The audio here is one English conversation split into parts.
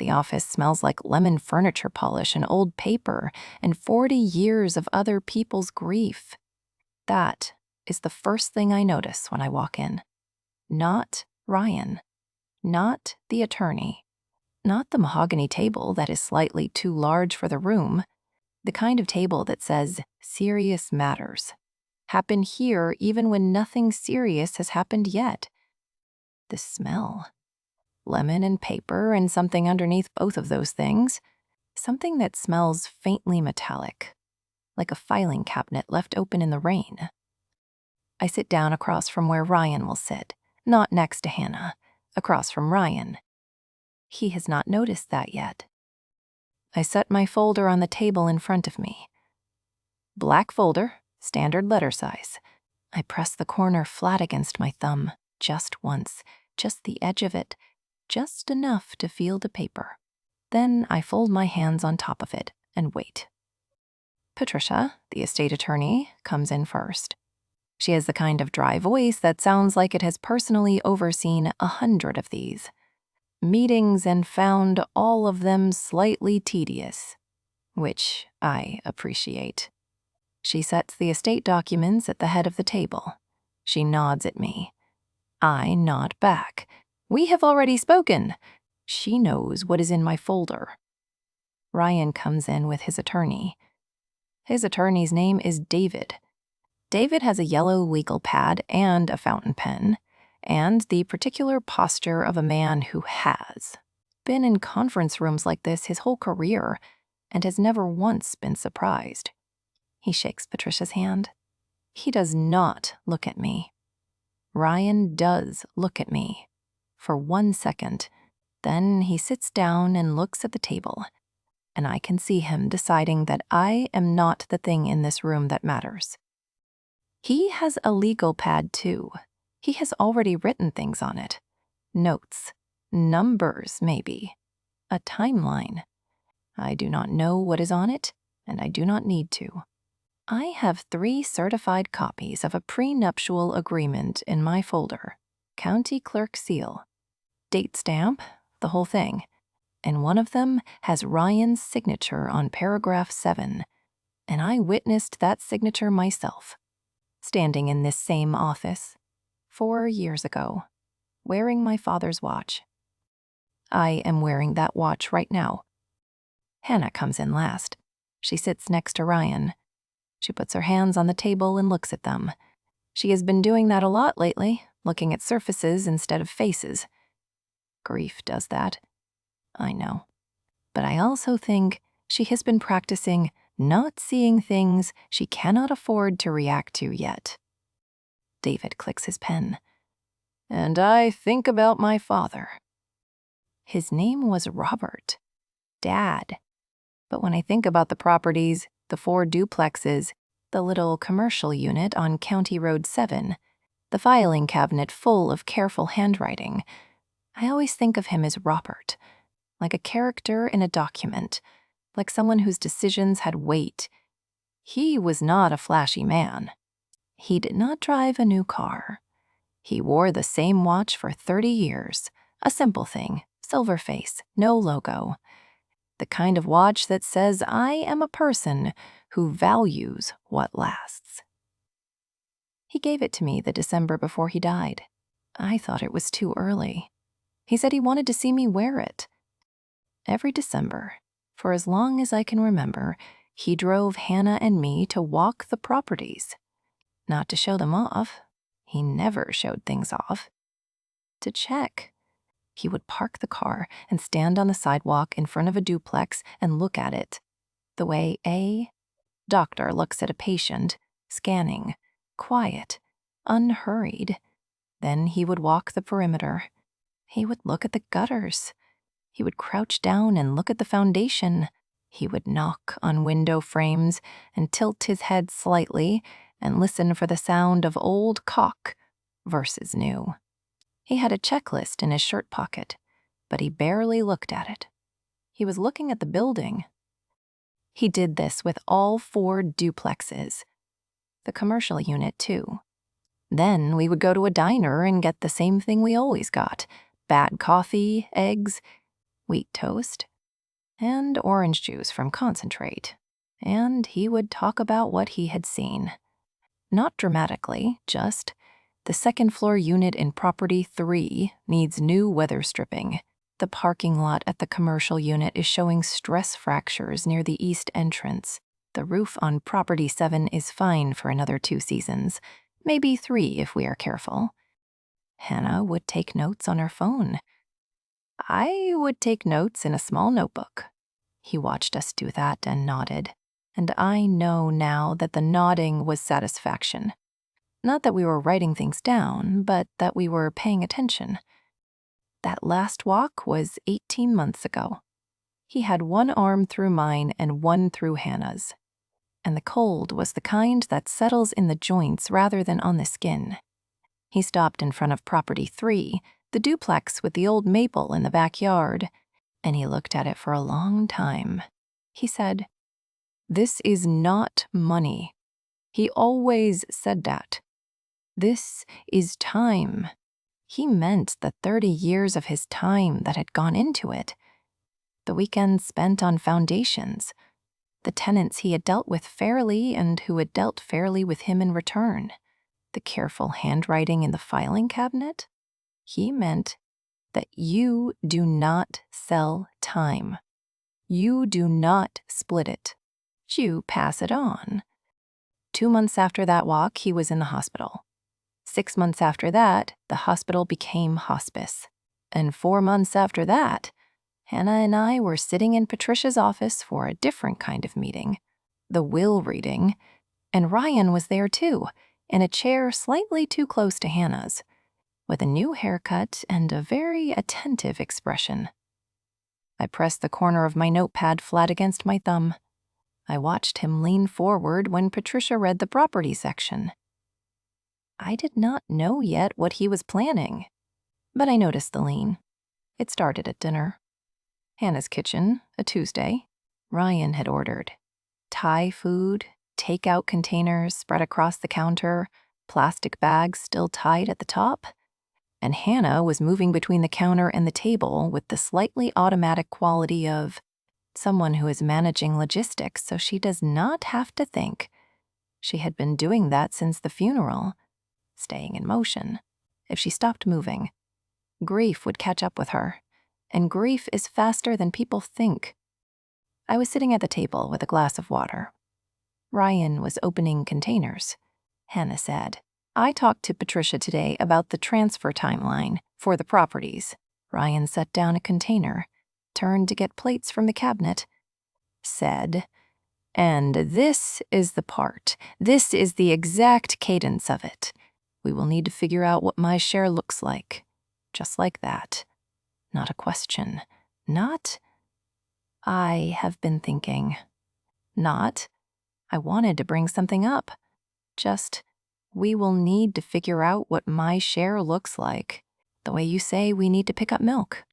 the office smells like lemon furniture polish and old paper and 40 years of other people's grief. That is the first thing I notice when I walk in. Not Ryan. Not the attorney. Not the mahogany table that is slightly too large for the room. The kind of table that says, "Serious matters happen here even when nothing serious has happened yet." The smell. Lemon and paper and something underneath both of those things. Something that smells faintly metallic, like a filing cabinet left open in the rain. I sit down across from where Ryan will sit, not next to Hannah, across from Ryan. He has not noticed that yet. I set my folder on the table in front of me. Black folder, standard letter size. I press the corner flat against my thumb, just once, just the edge of it, just enough to feel the paper. Then I fold my hands on top of it and wait. Patricia, the estate attorney, comes in first. She has the kind of dry voice that sounds like it has personally overseen 100 of these meetings and found all of them slightly tedious, which I appreciate. She sets the estate documents at the head of the table. She nods at me. I nod back. We have already spoken. She knows what is in my folder. Ryan comes in with his attorney. His attorney's name is David. David has a yellow legal pad and a fountain pen, and the particular posture of a man who has been in conference rooms like this his whole career and has never once been surprised. He shakes Patricia's hand. He does not look at me. Ryan does look at me. For 1 second, then he sits down and looks at the table, and I can see him deciding that I am not the thing in this room that matters. He has a legal pad too. He has already written things on it. Notes, numbers maybe, a timeline. I do not know what is on it, and I do not need to. I have 3 certified copies of a prenuptial agreement in my folder, county clerk seal, date stamp, the whole thing, and one of them has Ryan's signature on paragraph 7, and I witnessed that signature myself, standing in this same office 4 years ago, wearing my father's watch. I am wearing that watch right now. Hannah comes in last. She sits next to Ryan. She puts her hands on the table and looks at them. She has been doing that a lot lately, looking at surfaces instead of faces. Grief does that. I know. But I also think she has been practicing not seeing things she cannot afford to react to yet. David clicks his pen. And I think about my father. His name was Robert. Dad. But when I think about the properties, the 4 duplexes, the little commercial unit on County Road 7, the filing cabinet full of careful handwriting, I always think of him as Robert, like a character in a document, like someone whose decisions had weight. He was not a flashy man. He did not drive a new car. He wore the same watch for 30 years, a simple thing, silver face, no logo. The kind of watch that says I am a person who values what lasts. He gave it to me the December before he died. I thought it was too early. He said he wanted to see me wear it. Every December, for as long as I can remember, he drove Hannah and me to walk the properties. Not to show them off. He never showed things off. To check. He would park the car and stand on the sidewalk in front of a duplex and look at it, the way a doctor looks at a patient, scanning, quiet, unhurried. Then he would walk the perimeter. He would look at the gutters. He would crouch down and look at the foundation. He would knock on window frames and tilt his head slightly and listen for the sound of old caulk versus new. He had a checklist in his shirt pocket, but he barely looked at it. He was looking at the building. He did this with all 4 duplexes, the commercial unit too. Then we would go to a diner and get the same thing we always got, bad coffee, eggs. wheat toast, and orange juice from concentrate. And he would talk about what he had seen. Not dramatically, just, the second-floor unit in Property 3 needs new weather stripping. The parking lot at the commercial unit is showing stress fractures near the east entrance. The roof on Property 7 is fine for another 2 seasons, maybe 3 if we are careful. Hannah would take notes on her phone. I would take notes in a small notebook. He watched us do that and nodded. And I know now that the nodding was satisfaction. Not that we were writing things down, but that we were paying attention. That last walk was 18 months ago. He had one arm through mine and one through Hannah's. And the cold was the kind that settles in the joints rather than on the skin. He stopped in front of Property 3, the duplex with the old maple in the backyard, and he looked at it for a long time. He said, "This is not money." He always said that. This is time. He meant the 30 years of his time that had gone into it. The weekends spent on foundations. The tenants he had dealt with fairly and who had dealt fairly with him in return. The careful handwriting in the filing cabinet. He meant that you do not sell time. You do not split it. You pass it on. 2 months after that walk, he was in the hospital. 6 months after that, the hospital became hospice. And 4 months after that, Hannah and I were sitting in Patricia's office for a different kind of meeting, the will reading, and Ryan was there too, in a chair slightly too close to Hannah's, with a new haircut and a very attentive expression. I pressed the corner of my notepad flat against my thumb. I watched him lean forward when Patricia read the property section. I did not know yet what he was planning, but I noticed the lean. It started at dinner. Hannah's kitchen, a Tuesday. Ryan had ordered Thai food, takeout containers spread across the counter, plastic bags still tied at the top. And Hannah was moving between the counter and the table with the slightly automatic quality of someone who is managing logistics so she does not have to think. She had been doing that since the funeral, staying in motion. If she stopped moving, grief would catch up with her, and grief is faster than people think. I was sitting at the table with a glass of water. Ryan was opening containers. Hannah said, "I talked to Patricia today about the transfer timeline for the properties." Ryan set down a container, turned to get plates from the cabinet, said, "And this is the part. This is the exact cadence of it. We will need to figure out what my share looks like." Just like that. Not a question. Not, "I have been thinking." Not, "I wanted to bring something up." Just, "We will need to figure out what my share looks like." The way you say we need to pick up milk.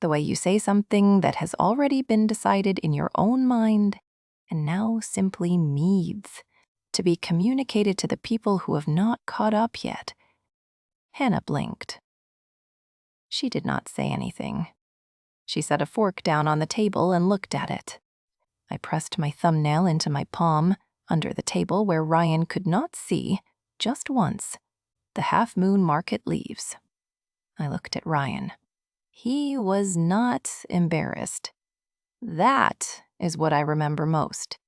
The way you say something that has already been decided in your own mind and now simply needs to be communicated to the people who have not caught up yet. Hannah blinked. She did not say anything. She set a fork down on the table and looked at it. I pressed my thumbnail into my palm, under the table where Ryan could not see, just once, the half-moon market leaves. I looked at Ryan. He was not embarrassed. That is what I remember most.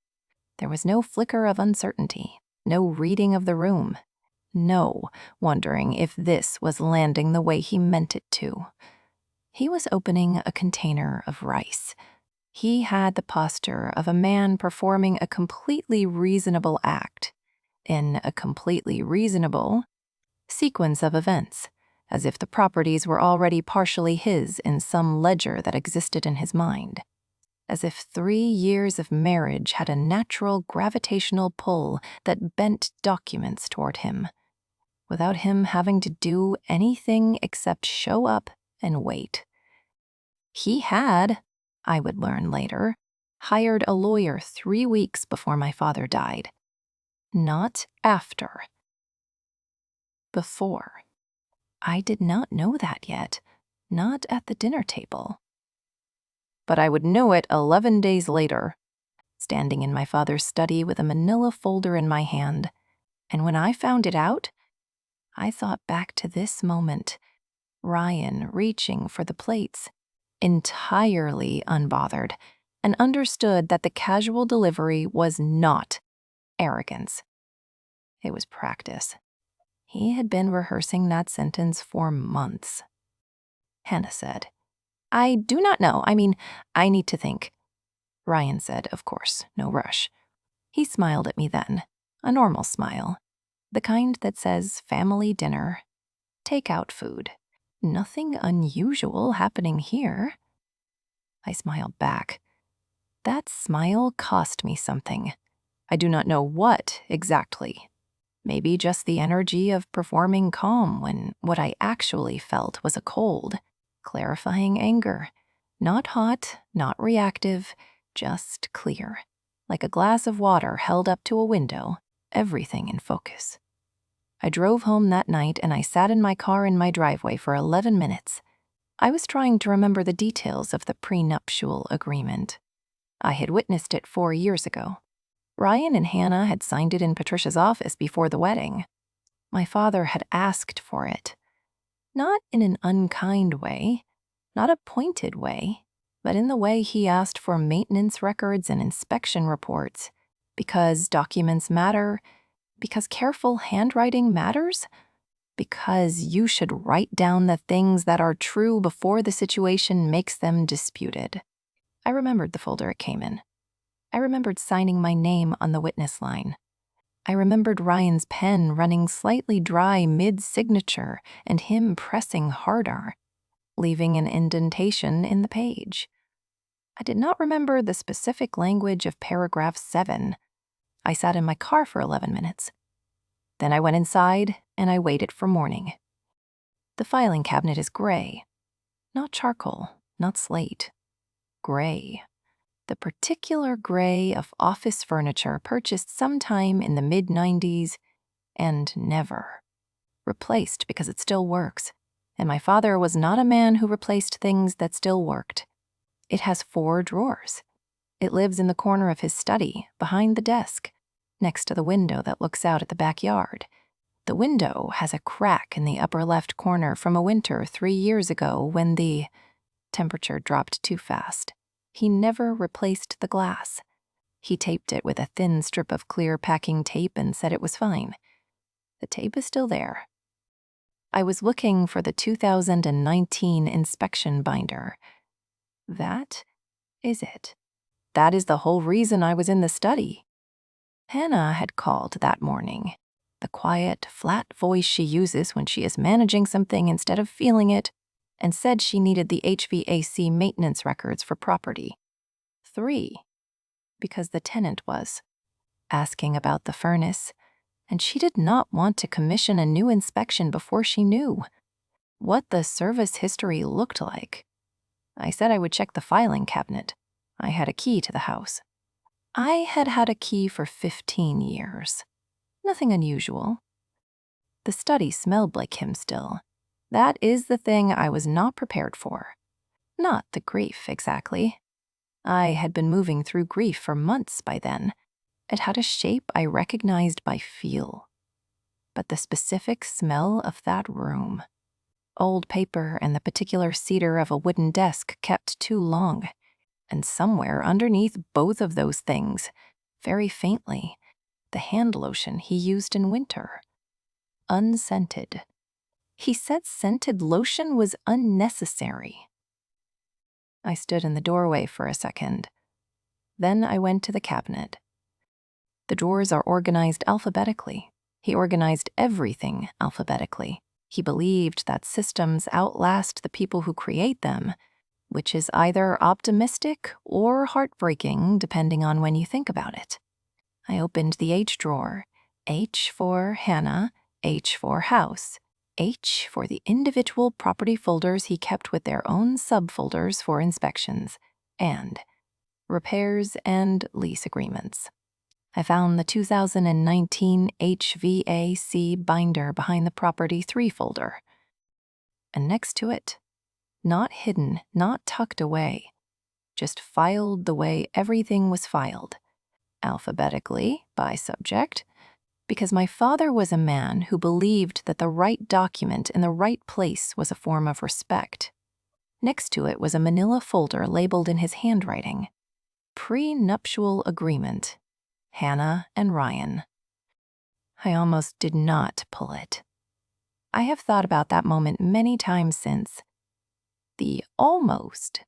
There was no flicker of uncertainty, no reading of the room, no wondering if this was landing the way he meant it to. He was opening a container of rice. He had the posture of a man performing a completely reasonable act in a completely reasonable sequence of events, as if the properties were already partially his in some ledger that existed in his mind, as if 3 years of marriage had a natural gravitational pull that bent documents toward him, without him having to do anything except show up and wait. He had, I would learn later, hired a lawyer 3 weeks before my father died. Not after. Before. I did not know that yet, not at the dinner table. but I would know it 11 days later, standing in my father's study with a manila folder in my hand. And when I found it out, I thought back to this moment, Ryan reaching for the plates, entirely unbothered, and understood that the casual delivery was not arrogance. It was practice. He had been rehearsing that sentence for months. Hannah said, "I do not know. I need to think." Ryan said, of course, no rush. He smiled at me then, a normal smile, the kind that says family dinner, takeout food. Nothing unusual happening here. I smiled back. That smile cost me something. I do not know what exactly. Maybe just the energy of performing calm when what I actually felt was a cold, clarifying anger. Not hot, not reactive, just clear. Like a glass of water held up to a window, everything in focus. I drove home that night and I sat in my car in my driveway for 11 minutes. I was trying to remember the details of the prenuptial agreement. I had witnessed it 4 years ago. Ryan and Hannah had signed it in Patricia's office before the wedding. My father had asked for it. Not in an unkind way, not a pointed way, but in the way he asked for maintenance records and inspection reports, because documents matter, because careful handwriting matters, because you should write down the things that are true before the situation makes them disputed. I remembered the folder it came in. I remembered signing my name on the witness line. I remembered Ryan's pen running slightly dry mid-signature and him pressing harder, leaving an indentation in the page. I did not remember the specific language of paragraph 7. I sat in my car for 11 minutes. Then I went inside and I waited for morning. The filing cabinet is gray. Not charcoal, not slate. Gray. The particular gray of office furniture purchased sometime in the mid-90s and never replaced because it still works. And my father was not a man who replaced things that still worked. It has 4 drawers. It lives in the corner of his study, behind the desk, next to the window that looks out at the backyard. The window has a crack in the upper left corner from a winter 3 years ago when the temperature dropped too fast. He never replaced the glass. He taped it with a thin strip of clear packing tape and said it was fine. The tape is still there. I was looking for the 2019 inspection binder. That is it. That is the whole reason I was in the study. Hannah had called that morning. The quiet, flat voice she uses when she is managing something instead of feeling it, and said she needed the HVAC maintenance records for property. 3, because the tenant was asking about the furnace, and she did not want to commission a new inspection before she knew what the service history looked like. I said I would check the filing cabinet. I had a key to the house. I had had a key for 15 years. Nothing unusual. The study smelled like him still. That is the thing I was not prepared for. Not the grief, exactly. I had been moving through grief for months by then. It had a shape I recognized by feel. But the specific smell of that room, old paper and the particular cedar of a wooden desk kept too long, and somewhere underneath both of those things, very faintly, the hand lotion he used in winter. Unscented. He said scented lotion was unnecessary. I stood in the doorway for a second. Then I went to the cabinet. The drawers are organized alphabetically. He organized everything alphabetically. He believed that systems outlast the people who create them, which is either optimistic or heartbreaking depending on when you think about it. I opened the H drawer. H for Hannah, H for house, H for the individual property folders he kept with their own subfolders for inspections, and repairs and lease agreements. I found the 2019 HVAC binder behind the Property 3 folder. And next to it, not hidden, not tucked away, just filed the way everything was filed, alphabetically by subject, because my father was a man who believed that the right document in the right place was a form of respect. Next to it was a manila folder labeled in his handwriting, Prenuptial Agreement, Hannah and Ryan. I almost did not pull it. I have thought about that moment many times since. The almost,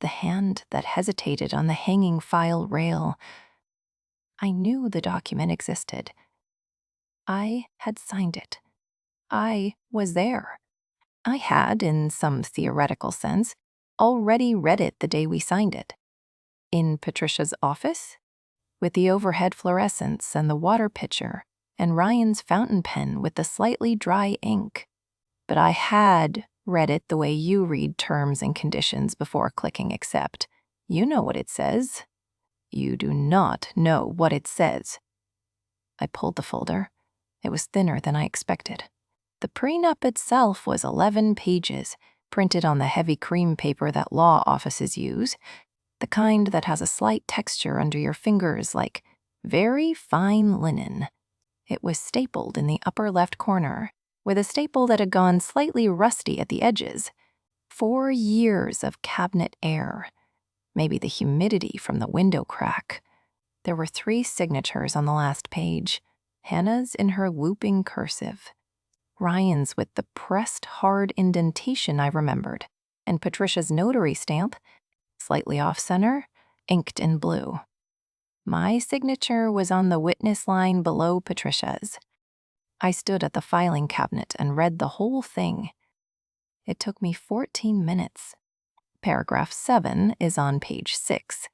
the hand that hesitated on the hanging file rail. I knew the document existed. I had signed it. I was there. I had, in some theoretical sense, already read it the day we signed it. In Patricia's office, with the overhead fluorescents and the water pitcher, and Ryan's fountain pen with the slightly dry ink. But I had read it the way you read terms and conditions before clicking accept. You know what it says. You do not know what it says. I pulled the folder. It was thinner than I expected. The prenup itself was 11 pages, printed on the heavy cream paper that law offices use, the kind that has a slight texture under your fingers like very fine linen. It was stapled in the upper left corner, with a staple that had gone slightly rusty at the edges. 4 years of cabinet air, maybe the humidity from the window crack. There were 3 signatures on the last page, Hannah's in her whooping cursive, Ryan's with the pressed hard indentation I remembered, and Patricia's notary stamp, slightly off-center, inked in blue. My signature was on the witness line below Patricia's. I stood at the filing cabinet and read the whole thing. It took me 14 minutes. Paragraph 7 is on page 6.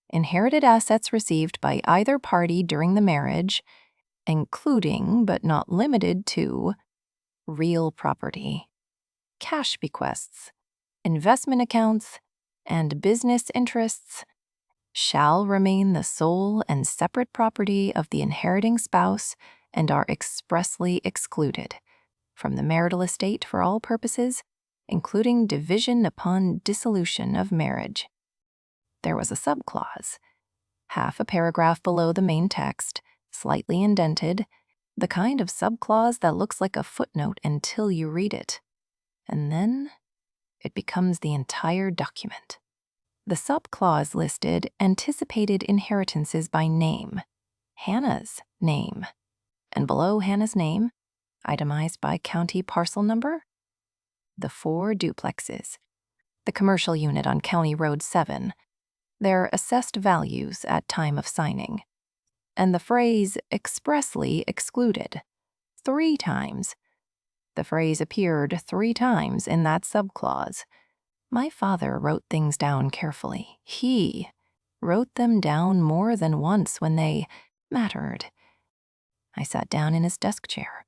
Inherited assets received by either party during the marriage, including but not limited to real property, cash bequests, investment accounts, and business interests, shall remain the sole and separate property of the inheriting spouse and are expressly excluded from the marital estate for all purposes, including division upon dissolution of marriage. There was a subclause, half a paragraph below the main text, slightly indented, the kind of subclause that looks like a footnote until you read it. And then it becomes the entire document. The subclause listed anticipated inheritances by name, Hannah's name, and below Hannah's name, itemized by county parcel number, the 4 duplexes, the commercial unit on County Road 7, their assessed values at time of signing, and the phrase expressly excluded 3 times. The phrase appeared 3 times in that subclause. My father wrote things down carefully. He wrote them down more than once when they mattered. I sat down in his desk chair.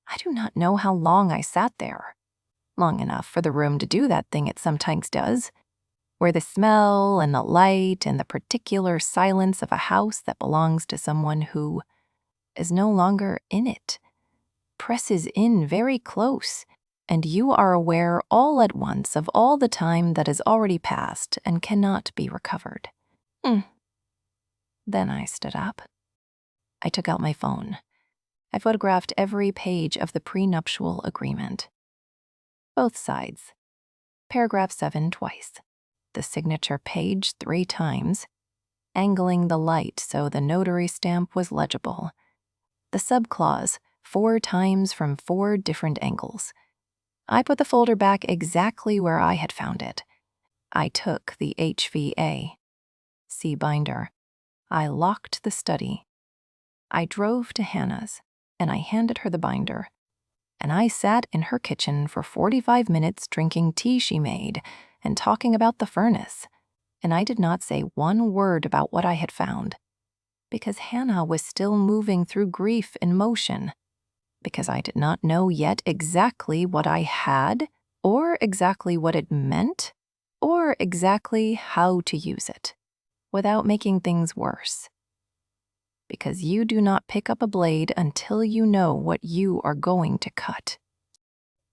I do not know how long I sat there. Long enough for the room to do that thing it sometimes does, where the smell and the light and the particular silence of a house that belongs to someone who is no longer in it presses in very close, and you are aware all at once of all the time that has already passed and cannot be recovered. Then I stood up. I took out my phone. I photographed every page of the prenuptial agreement. Both sides. Paragraph 7 twice. The signature page 3 times, angling the light so the notary stamp was legible. The subclause 4 times from 4 different angles. I put the folder back exactly where I had found it. I took the HVA. See binder. I locked the study. I drove to Hannah's, and I handed her the binder. And I sat in her kitchen for 45 minutes drinking tea she made and talking about the furnace. And I did not say one word about what I had found, because Hannah was still moving through grief and motion, because I did not know yet exactly what I had, or exactly what it meant, or exactly how to use it, without making things worse. Because you do not pick up a blade until you know what you are going to cut.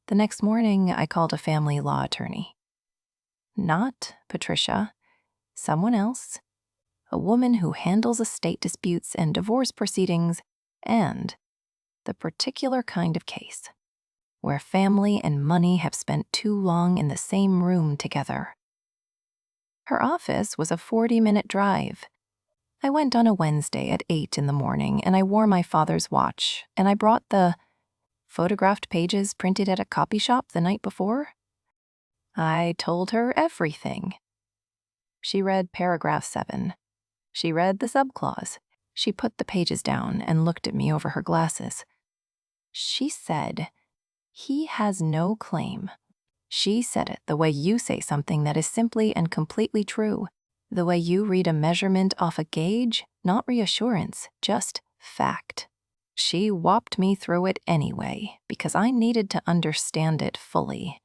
The next morning, I called a family law attorney. Not Patricia, someone else, a woman who handles estate disputes and divorce proceedings, and the particular kind of case where family and money have spent too long in the same room together. Her office was a 40-minute drive. I went on a Wednesday at 8 in the morning, and I wore my father's watch, and I brought the photographed pages printed at a copy shop the night before. I told her everything. She read paragraph 7. She read the subclause. She put the pages down and looked at me over her glasses. She said, "He has no claim." She said it the way you say something that is simply and completely true, the way you read a measurement off a gauge, not reassurance, just fact. She whopped me through it anyway, because I needed to understand it fully.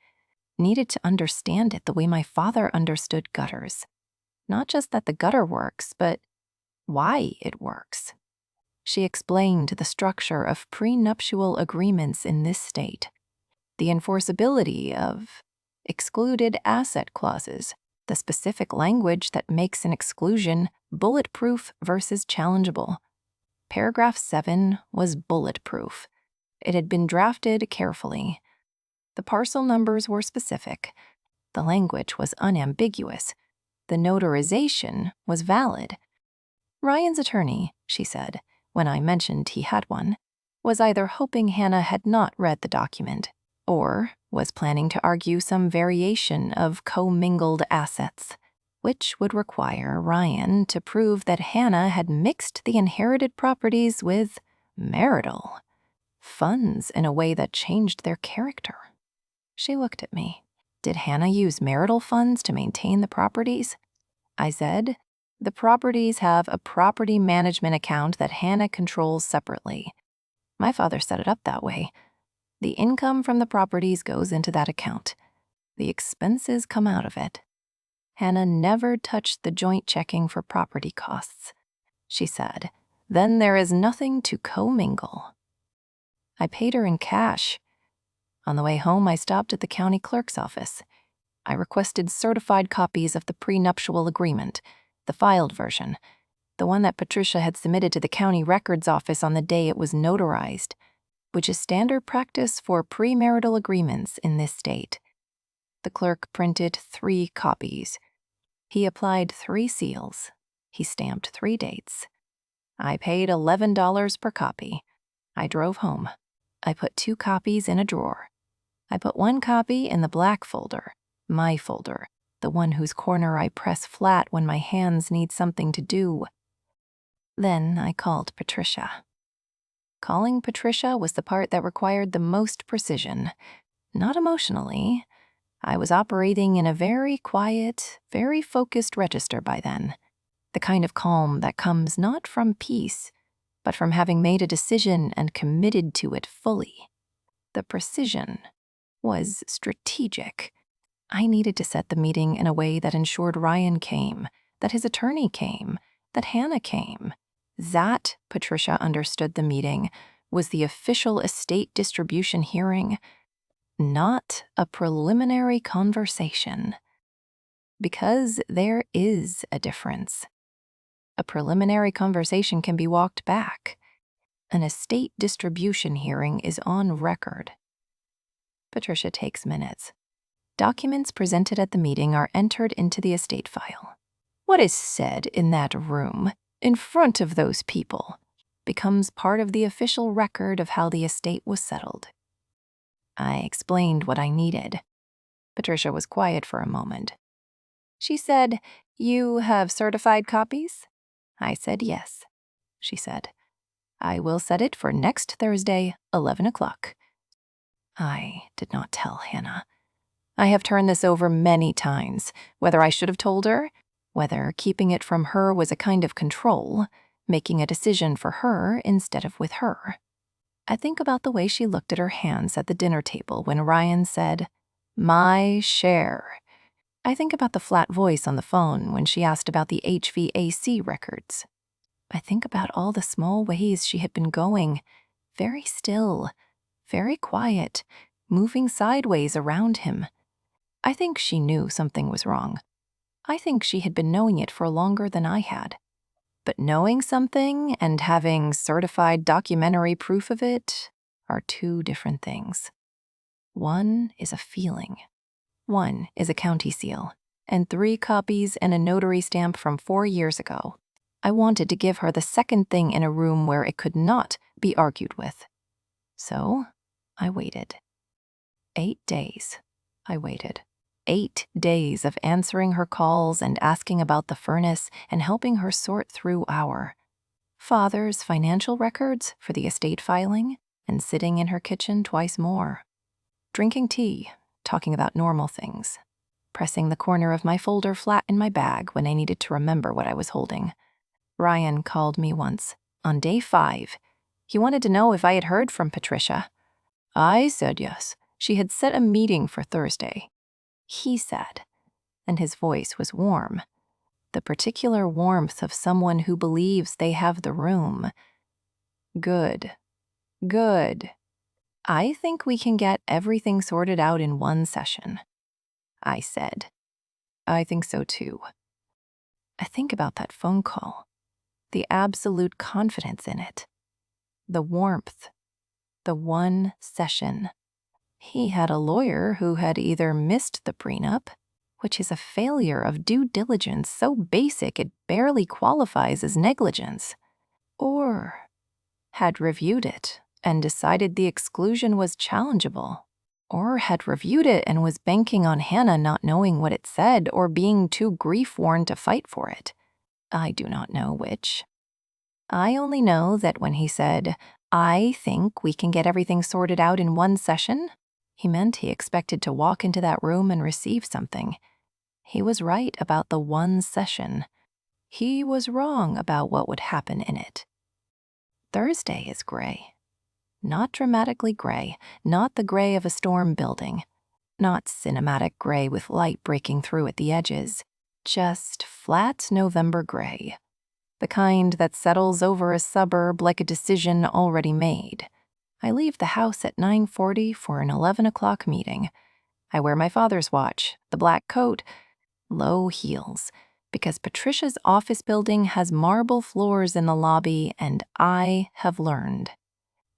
Needed to understand it the way my father understood gutters. Not just that the gutter works, but why it works. She explained the structure of prenuptial agreements in this state, the enforceability of excluded asset clauses, the specific language that makes an exclusion bulletproof versus challengeable. Paragraph 7 was bulletproof. It had been drafted carefully. The parcel numbers were specific. The language was unambiguous. The notarization was valid. Ryan's attorney, she said, when I mentioned he had one, was either hoping Hannah had not read the document or was planning to argue some variation of commingled assets, which would require Ryan to prove that Hannah had mixed the inherited properties with marital funds in a way that changed their character. She looked at me. Did Hannah use marital funds to maintain the properties? I said, the properties have a property management account that Hannah controls separately. My father set it up that way. The income from the properties goes into that account. The expenses come out of it. Hannah never touched the joint checking for property costs. She said, then there is nothing to commingle. I paid her in cash. On the way home, I stopped at the county clerk's office. I requested certified copies of the prenuptial agreement, the filed version, the one that Patricia had submitted to the county records office on the day it was notarized, which is standard practice for premarital agreements in this state. The clerk printed 3 copies. He applied 3 seals. He stamped 3 dates. I paid $11 per copy. I drove home. I put 2 copies in a drawer. I put 1 copy in the black folder, my folder, the one whose corner I press flat when my hands need something to do. Then I called Patricia. Calling Patricia was the part that required the most precision. Not emotionally. I was operating in a very quiet, very focused register by then. The kind of calm that comes not from peace, but from having made a decision and committed to it fully. The precision was strategic. I needed to set the meeting in a way that ensured Ryan came, that his attorney came, that Hannah came. That, Patricia understood the meeting, was the official estate distribution hearing, not a preliminary conversation. Because there is a difference. A preliminary conversation can be walked back. An estate distribution hearing is on record. Patricia takes minutes. Documents presented at the meeting are entered into the estate file. What is said in that room, in front of those people, becomes part of the official record of how the estate was settled. I explained what I needed. Patricia was quiet for a moment. She said, "You have certified copies?" I said yes. She said, "I will set it for next Thursday, 11 o'clock. I did not tell Hannah. I have turned this over many times, whether I should have told her, whether keeping it from her was a kind of control, making a decision for her instead of with her. I think about the way she looked at her hands at the dinner table when Ryan said, "My share." I think about the flat voice on the phone when she asked about the HVAC records. I think about all the small ways she had been going, very still, very quiet, moving sideways around him. I think she knew something was wrong. I think she had been knowing it for longer than I had. But knowing something and having certified documentary proof of it are two different things. One is a feeling. One is a county seal, and 3 copies and a notary stamp from 4 years ago. I wanted to give her the second thing in a room where it could not be argued with. So I waited. 8 days. I waited. 8 days of answering her calls and asking about the furnace and helping her sort through our father's financial records for the estate filing and sitting in her kitchen twice more. Drinking tea, talking about normal things. Pressing the corner of my folder flat in my bag when I needed to remember what I was holding. Ryan called me once, on day 5. He wanted to know if I had heard from Patricia. I said yes. She had set a meeting for Thursday. He said, and his voice was warm. The particular warmth of someone who believes they have the room. Good. Good. I think we can get everything sorted out in one session. I said. I think so too. I think about that phone call. The absolute confidence in it. The warmth. The one session. He had a lawyer who had either missed the prenup, which is a failure of due diligence so basic it barely qualifies as negligence, or had reviewed it and decided the exclusion was challengeable, or had reviewed it and was banking on Hannah not knowing what it said or being too grief-worn to fight for it. I do not know which. I only know that when he said, I think we can get everything sorted out in one session, he meant he expected to walk into that room and receive something. He was right about the one session. He was wrong about what would happen in it. Thursday is gray. Not dramatically gray, not the gray of a storm building, not cinematic gray with light breaking through at the edges, just flat November gray. The kind that settles over a suburb like a decision already made. I leave the house at 9:40 for an 11 o'clock meeting. I wear my father's watch, the black coat, low heels, because Patricia's office building has marble floors in the lobby, and I have learned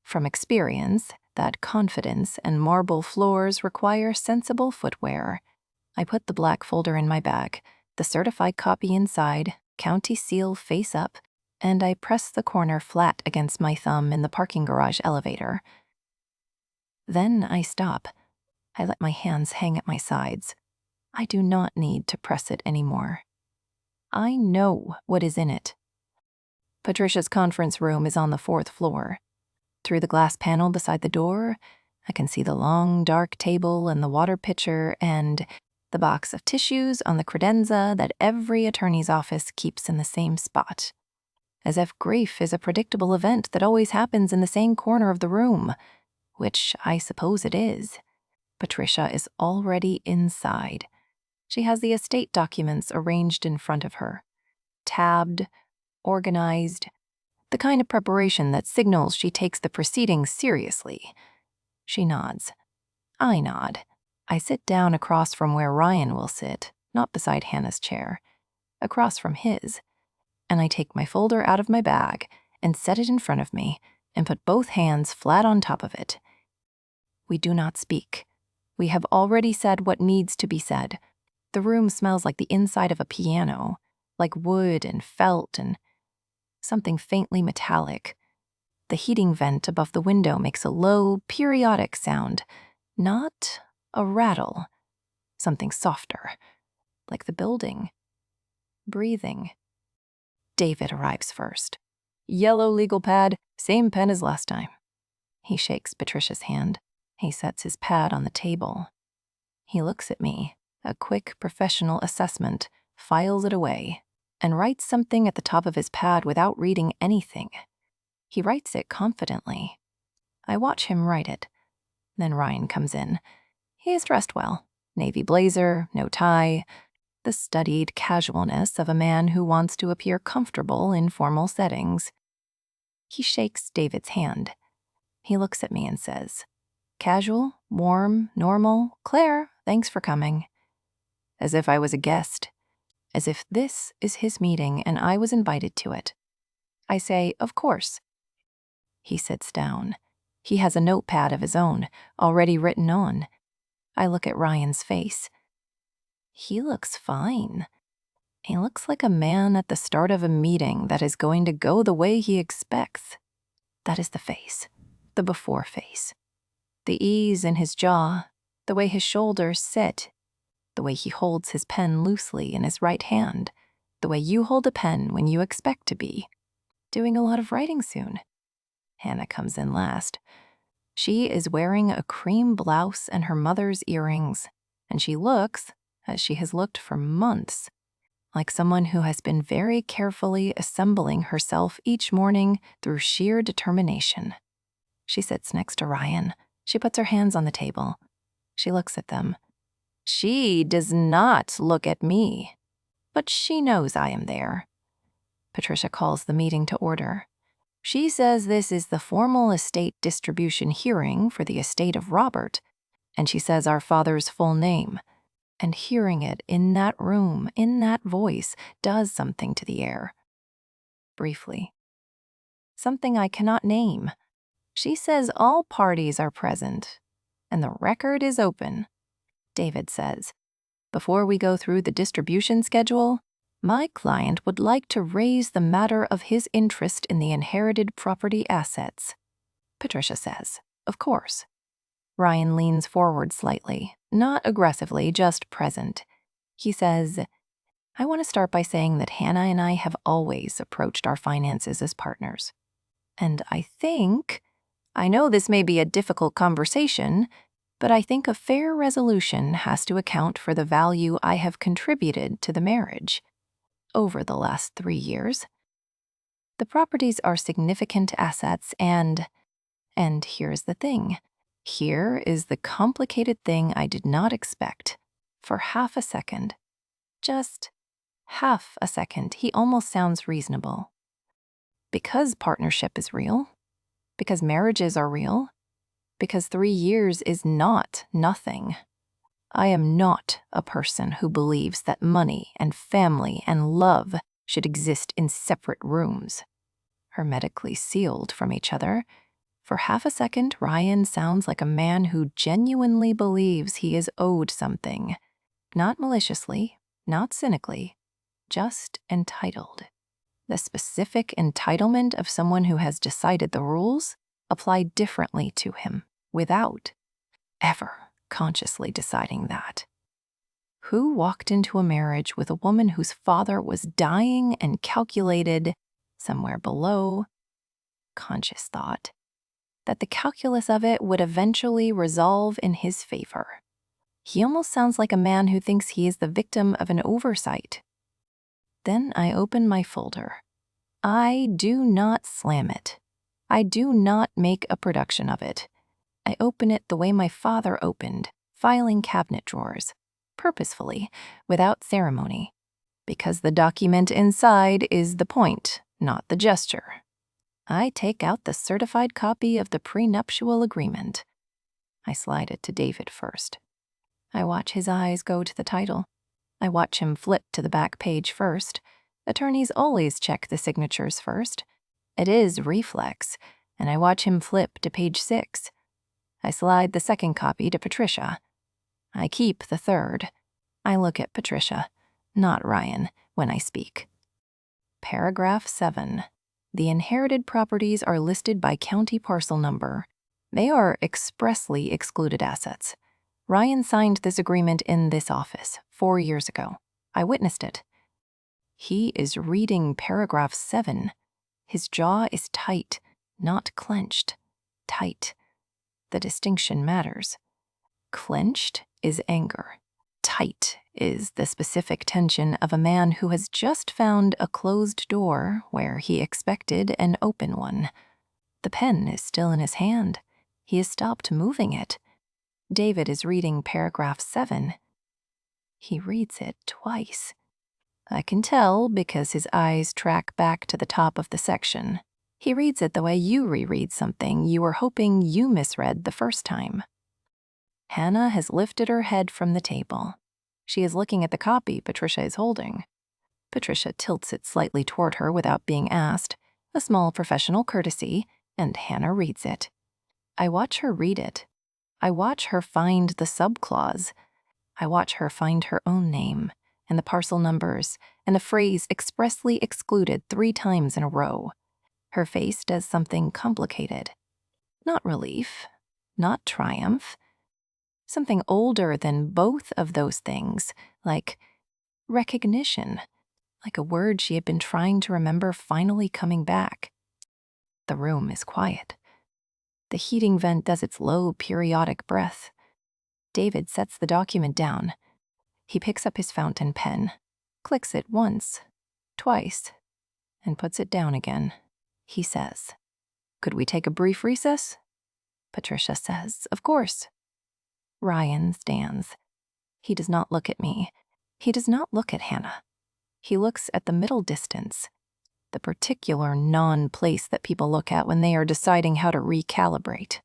from experience that confidence and marble floors require sensible footwear. I put the black folder in my bag, the certified copy inside, county seal face up, and I press the corner flat against my thumb in the parking garage elevator. Then I stop. I let my hands hang at my sides. I do not need to press it anymore. I know what is in it. Patricia's conference room is on the 4th floor. Through the glass panel beside the door, I can see the long, dark table and the water pitcher and the box of tissues on the credenza that every attorney's office keeps in the same spot. As if grief is a predictable event that always happens in the same corner of the room, which I suppose it is. Patricia is already inside. She has the estate documents arranged in front of her. Tabbed, organized, the kind of preparation that signals she takes the proceedings seriously. She nods. I nod. I sit down across from where Ryan will sit, not beside Hannah's chair, across from his, and I take my folder out of my bag and set it in front of me and put both hands flat on top of it. We do not speak. We have already said what needs to be said. The room smells like the inside of a piano, like wood and felt and something faintly metallic. The heating vent above the window makes a low, periodic sound, not a rattle, something softer, like the building, breathing. David arrives first. Yellow legal pad, same pen as last time. He shakes Patricia's hand. He sets his pad on the table. He looks at me, a quick professional assessment, files it away, and writes something at the top of his pad without reading anything. He writes it confidently. I watch him write it. Then Ryan comes in. He is dressed well. Navy blazer, no tie, the studied casualness of a man who wants to appear comfortable in formal settings. He shakes David's hand. He looks at me and says, "Casual, warm, normal. Claire, thanks for coming." As if I was a guest. as if this is his meeting and I was invited to it. I say, "Of course." He sits down. He has a notepad of his own, already written on. I look at Ryan's face. He looks fine. He looks like a man at the start of a meeting that is going to go the way he expects. That is the face, the before face. The ease in his jaw, the way his shoulders sit, the way he holds his pen loosely in his right hand, the way you hold a pen when you expect to be doing a lot of writing soon. Hannah comes in last. She is wearing a cream blouse and her mother's earrings, and she looks, as she has looked for months, like someone who has been very carefully assembling herself each morning through sheer determination. She sits next to Ryan. She puts her hands on the table. She looks at them. She does not look at me, but she knows I am there. Patricia calls the meeting to order. She says this is the formal estate distribution hearing for the estate of Robert, and she says our father's full name. And hearing it in that room, in that voice, does something to the air. Briefly. Something I cannot name. She says all parties are present, and the record is open. David says, before we go through the distribution schedule, my client would like to raise the matter of his interest in the inherited property assets. Patricia says, of course. Ryan leans forward slightly, not aggressively, just present. He says, I want to start by saying that Hannah and I have always approached our finances as partners. And I know this may be a difficult conversation, but I think a fair resolution has to account for the value I have contributed to the marriage over the last 3 years. The properties are significant assets and here's the thing. Here is the complicated thing I did not expect. For half a second, just half a second, he almost sounds reasonable. Because partnership is real, because marriages are real, because 3 years is not nothing. I am not a person who believes that money and family and love should exist in separate rooms, hermetically sealed from each other. For half a second, Ryan sounds like a man who genuinely believes he is owed something. Not maliciously, not cynically, just entitled. The specific entitlement of someone who has decided the rules apply differently to him, without ever consciously deciding that. Who walked into a marriage with a woman whose father was dying and calculated, somewhere below, conscious thought, that the calculus of it would eventually resolve in his favor? He almost sounds like a man who thinks he is the victim of an oversight. Then I open my folder. I do not slam it. I do not make a production of it. I open it the way my father opened, filing cabinet drawers, purposefully, without ceremony, because the document inside is the point, not the gesture. I take out the certified copy of the prenuptial agreement. I slide it to David first. I watch his eyes go to the title. I watch him flip to the back page first. Attorneys always check the signatures first. It is reflex, and I watch him flip to page 6. I slide the second copy to Patricia. I keep the third. I look at Patricia, not Ryan, when I speak. Paragraph 7. The inherited properties are listed by county parcel number. They are expressly excluded assets. Ryan signed this agreement in this office 4 years ago. I witnessed it. He is reading paragraph 7. His jaw is tight, not clenched. Tight. The distinction matters. Clenched is anger. Tight is the specific tension of a man who has just found a closed door where he expected an open one. The pen is still in his hand. He has stopped moving it. David is reading paragraph 7. He reads it twice. I can tell because his eyes track back to the top of the section. He reads it the way you reread something you were hoping you misread the first time. Hannah has lifted her head from the table. She is looking at the copy Patricia is holding. Patricia tilts it slightly toward her without being asked, a small professional courtesy, and Hannah reads it. I watch her read it. I watch her find the subclause. I watch her find her own name, and the parcel numbers, and the phrase expressly excluded 3 times in a row. Her face does something complicated. Not relief, not triumph. Something older than both of those things, like recognition, like a word she had been trying to remember finally coming back. The room is quiet. The heating vent does its low, periodic breath. David sets the document down. He picks up his fountain pen, clicks it once, twice, and puts it down again. He says, "Could we take a brief recess?" Patricia says, "Of course." Ryan stands. He does not look at me. He does not look at Hannah. He looks at the middle distance, the particular non-place that people look at when they are deciding how to recalibrate.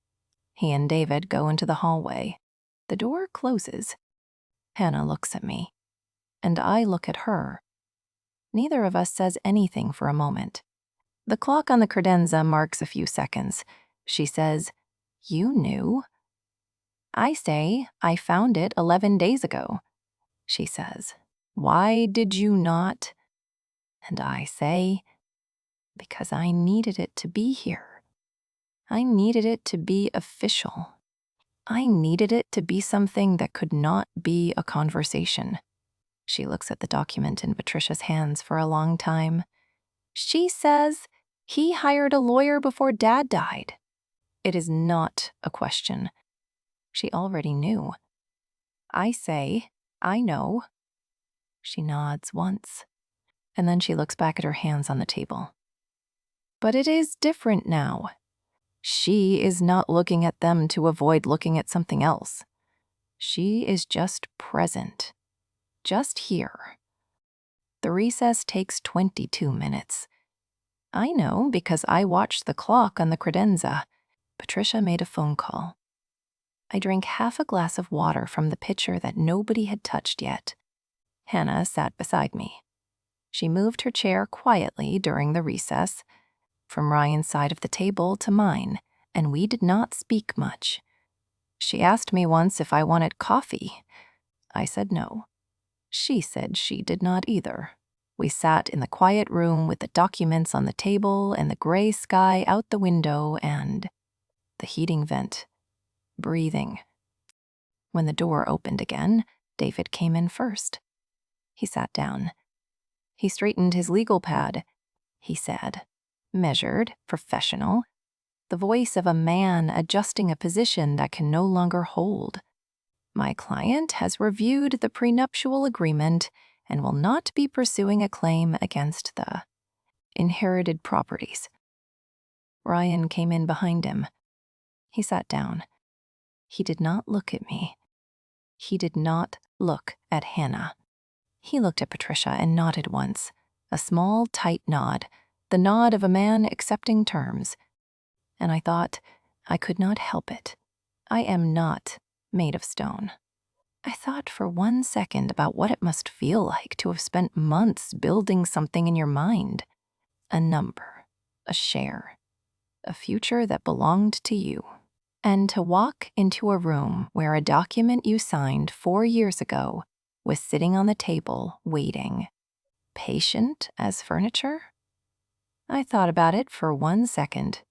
He and David go into the hallway. The door closes. Hannah looks at me, and I look at her. Neither of us says anything for a moment. The clock on the credenza marks a few seconds. She says, "You knew?" I say, "I found it 11 days ago." She says, "Why did you not?" And I say, "Because I needed it to be here. I needed it to be official. I needed it to be something that could not be a conversation." She looks at the document in Patricia's hands for a long time. She says, "He hired a lawyer before Dad died." It is not a question. She already knew. I say, "I know." She nods once, and then she looks back at her hands on the table. But it is different now. She is not looking at them to avoid looking at something else. She is just present, just here. The recess takes 22 minutes. I know because I watched the clock on the credenza. Patricia made a phone call. I drank half a glass of water from the pitcher that nobody had touched yet. Hannah sat beside me. She moved her chair quietly during the recess, from Ryan's side of the table to mine, and we did not speak much. She asked me once if I wanted coffee. I said no. She said she did not either. We sat in the quiet room with the documents on the table and the gray sky out the window and the heating vent, breathing. When the door opened again, David came in first. He sat down. He straightened his legal pad. He said, measured, professional, the voice of a man adjusting a position that can no longer hold. "My client has reviewed the prenuptial agreement and will not be pursuing a claim against the inherited properties." Ryan came in behind him. He sat down. He did not look at me. He did not look at Hannah. He looked at Patricia and nodded once, a small, tight nod, the nod of a man accepting terms. And I thought, I could not help it. I am not made of stone. I thought for 1 second about what it must feel like to have spent months building something in your mind. A number, a share, a future that belonged to you. And to walk into a room where a document you signed 4 years ago was sitting on the table waiting, patient as furniture? I thought about it for 1 second.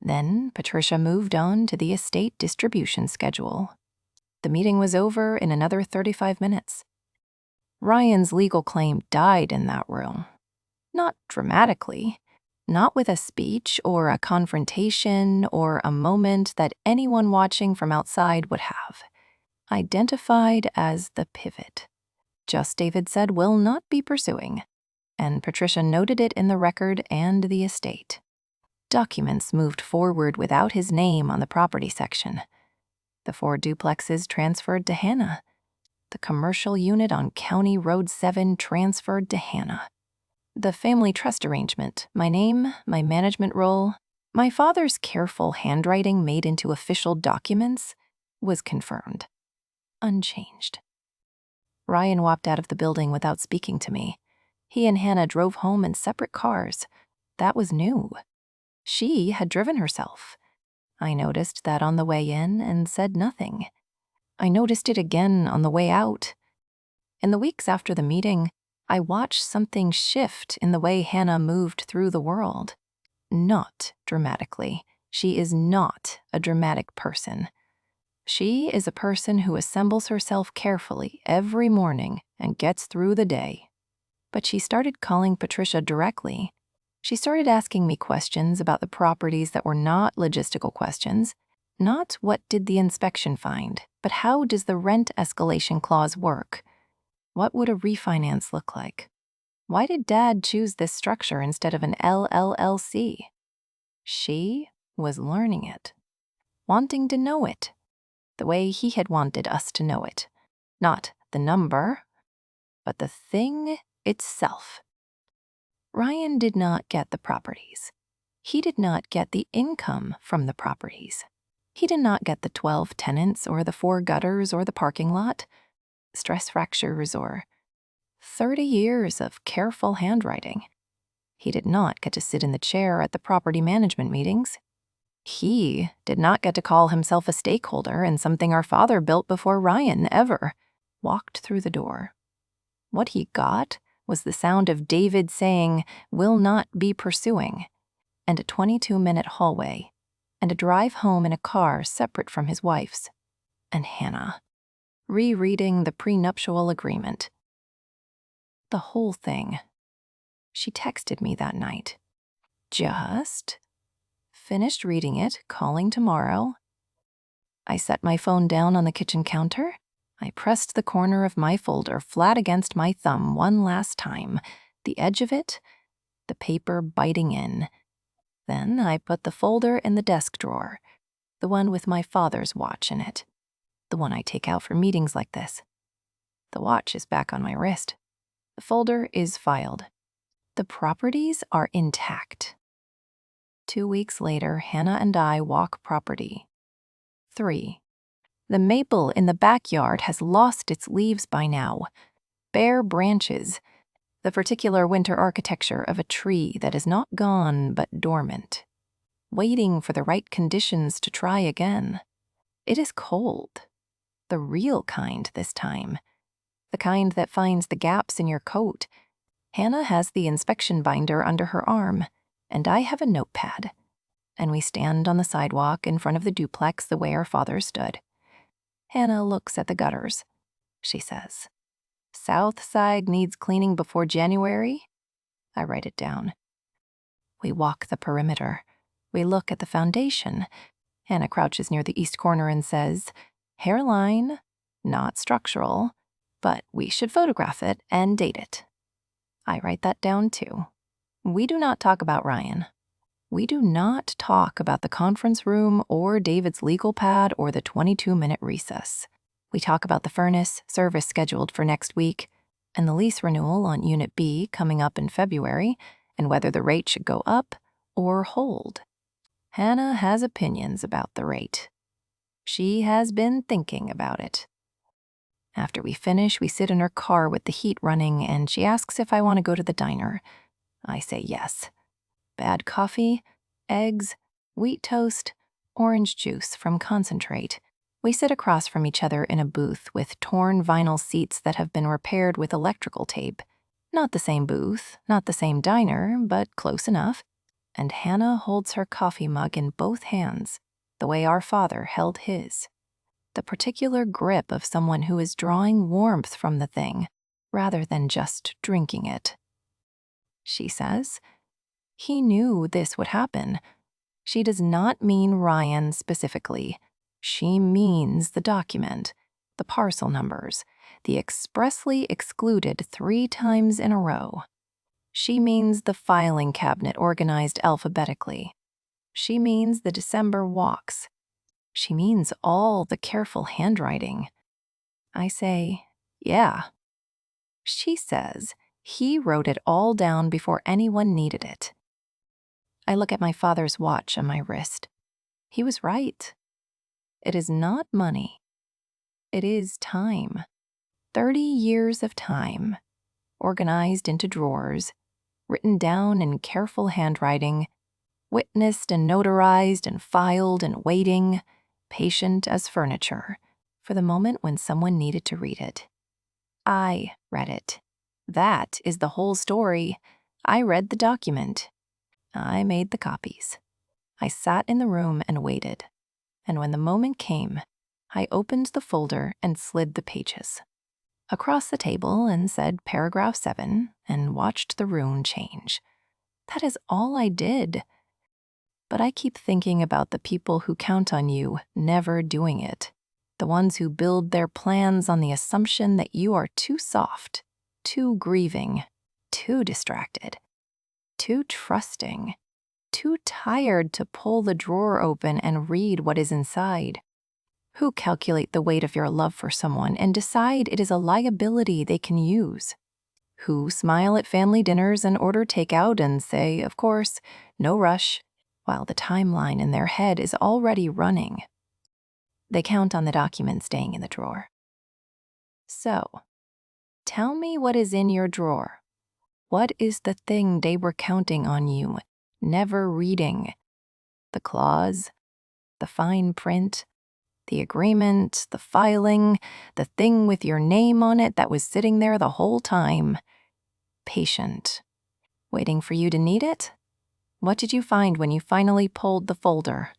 Then Patricia moved on to the estate distribution schedule. The meeting was over in another 35 minutes. Ryan's legal claim died in that room. Not dramatically. Not with a speech or a confrontation or a moment that anyone watching from outside would have. Identified as the pivot. Just David said will not be pursuing, and Patricia noted it in the record and the estate. Documents moved forward without his name on the property section. The 4 duplexes transferred to Hannah. The commercial unit on County Road 7 transferred to Hannah. The family trust arrangement, my name, my management role, my father's careful handwriting made into official documents, was confirmed. Unchanged. Ryan walked out of the building without speaking to me. He and Hannah drove home in separate cars. That was new. She had driven herself. I noticed that on the way in and said nothing. I noticed it again on the way out. In the weeks after the meeting, I watched something shift in the way Hannah moved through the world. Not dramatically. She is not a dramatic person. She is a person who assembles herself carefully every morning and gets through the day. But she started calling Patricia directly. She started asking me questions about the properties that were not logistical questions. Not what did the inspection find, but how does the rent escalation clause work? What would a refinance look like? Why did Dad choose this structure instead of an LLLC? She was learning it, wanting to know it, the way he had wanted us to know it. Not the number, but the thing itself. Ryan did not get the properties. He did not get the income from the properties. He did not get the 12 tenants or the 4 gutters or the parking lot, stress fractures or 30 years of careful handwriting. He did not get to sit in the chair at the property management meetings. He did not get to call himself a stakeholder in something our father built before Ryan ever walked through the door. What he got was the sound of David saying, "will not be pursuing," and a 22-minute hallway, and a drive home in a car separate from his wife's, and Hannah, rereading the prenuptial agreement. The whole thing. She texted me that night. Just finished reading it, calling tomorrow. I set my phone down on the kitchen counter. I pressed the corner of my folder flat against my thumb one last time, the edge of it, the paper biting in. Then I put the folder in the desk drawer, the one with my father's watch in it, the one I take out for meetings like this. The watch is back on my wrist. The folder is filed. The properties are intact. 2 weeks later, Hannah and I walk property. 3. The maple in the backyard has lost its leaves by now. Bare branches, the particular winter architecture of a tree that is not gone but dormant, waiting for the right conditions to try again. It is cold. The real kind this time. The kind that finds the gaps in your coat. Hannah has the inspection binder under her arm, and I have a notepad. And we stand on the sidewalk in front of the duplex the way our father stood. Hannah looks at the gutters. She says, "South side needs cleaning before January?" I write it down. We walk the perimeter. We look at the foundation. Hannah crouches near the east corner and says, "Hairline, not structural, but we should photograph it and date it." I write that down too. We do not talk about Ryan. We do not talk about the conference room or David's legal pad or the 22-minute recess. We talk about the furnace service scheduled for next week and the lease renewal on Unit B coming up in February and whether the rate should go up or hold. Hannah has opinions about the rate. She has been thinking about it. After we finish, we sit in her car with the heat running and she asks if I want to go to the diner. I say yes. Bad coffee, eggs, wheat toast, orange juice from concentrate. We sit across from each other in a booth with torn vinyl seats that have been repaired with electrical tape. Not the same booth, not the same diner, but close enough. And Hannah holds her coffee mug in both hands, the way our father held his. The particular grip of someone who is drawing warmth from the thing, rather than just drinking it. She says, "He knew this would happen." She does not mean Ryan specifically. She means the document, the parcel numbers, the expressly excluded 3 times in a row. She means the filing cabinet organized alphabetically. She means the December walks. She means all the careful handwriting. I say, yeah. She says he wrote it all down before anyone needed it. I look at my father's watch on my wrist. He was right. It is not money. It is time. 30 years of time. organized into drawers, written down in careful handwriting, witnessed and notarized and filed and waiting, patient as furniture, for the moment when someone needed to read it. I read it. That is the whole story. I read the document. I made the copies. I sat in the room and waited. And when the moment came, I opened the folder and slid the pages across the table and said paragraph 7 and watched the rune change. That is all I did. But I keep thinking about the people who count on you never doing it. The ones who build their plans on the assumption that you are too soft, too grieving, too distracted, too trusting, too tired to pull the drawer open and read what is inside. Who calculate the weight of your love for someone and decide it is a liability they can use. Who smile at family dinners and order takeout and say, of course, no rush, while the timeline in their head is already running. They count on the document staying in the drawer. So, tell me what is in your drawer. What is the thing they were counting on you, never reading? The clause, the fine print, the agreement, the filing, the thing with your name on it that was sitting there the whole time. Patient. Waiting for you to need it? What did you find when you finally pulled the folder?